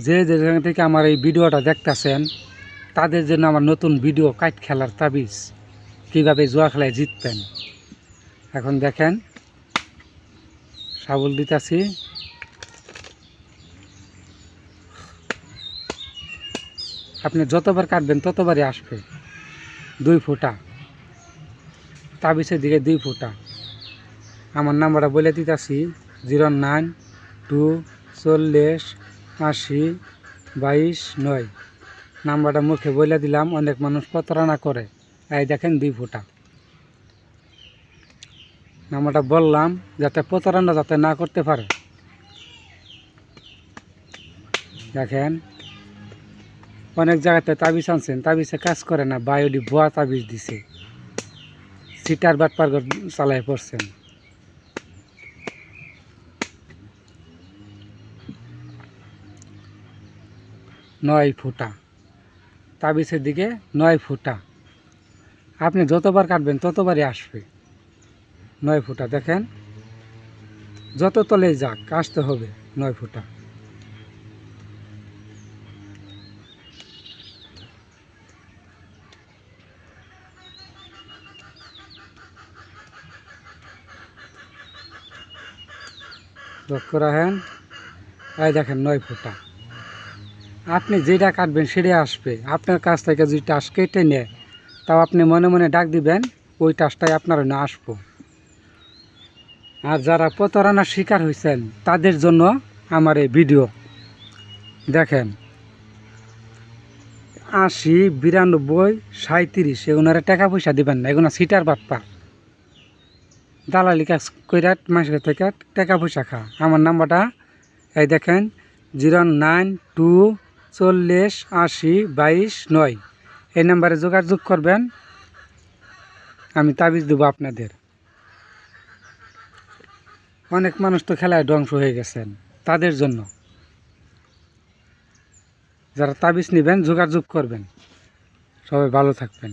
যে যেখান থেকে আমার এই ভিডিওটা দেখতেছেন তাদের জন্য আমার নতুন ভিডিও কাইট খেলার তাবিজ কীভাবে জুয়া খেলায় জিতবেন। এখন দেখেন শাবল দিতেছি, আপনি যতবার কাটবেন ততবারই আসবে 2 ফোঁটা, তাবিজের দিকে 2 ফোঁটা। আমার নাম্বারটা বলে দিতেছি 09240802229। নাম্বারটা মুখে বলে দিলাম, অনেক মানুষ প্রতারণা করে। এই দেখেন 2 ফোঁটা নাম্বারটা বললাম যাতে প্রতারণা যাতে না করতে পারে। দেখেন অনেক জায়গাতে তাবিজ আনছেন, তাবিজে কাজ করে না, বায়োডি ভুয়া তাবিজ দিছে, সিটার বাটপার চালাই পড়ছেন। নয় ফোঁটা তাবিজের দিকে 9 ফোঁটা, আপনি যতবার কাটবেন ততবারই আসবে 9 ফোঁটা। দেখেন যত তলে যাক আসতে হবে 9 ফোঁটা। লক্ষ্য রাখেন, এই দেখেন 9 ফোঁটা। আপনি যেটা কাটবেন সেটাই আসবে। আপনার কাছ থেকে যদি টাস কেটে নেয় তাও আপনি মনে মনে ডাক দিবেন, ওই টাসটাই আপনার না আসবো। আর যারা প্রতারণার শিকার হয়েছেন তাদের জন্য আমার এই ভিডিও দেখেন। 80, 92, 37 এগুনারা টাকা পয়সা দিবেন না, এগুলো সিটার বাটপা দালালি কাজ কইরা মানুষের থেকে টাকা পয়সা খা। আমার নাম্বারটা এই দেখেন 09240802229। এই নাম্বারে যোগাযোগ করবেন, আমি তাবিজ দেবো আপনাদের। অনেক মানুষ তো খেলায় ধ্বংস হয়ে গেছেন, তাদের জন্য যারা তাবিজ নেবেন যোগাযোগ করবেন। সবাই ভালো থাকবেন।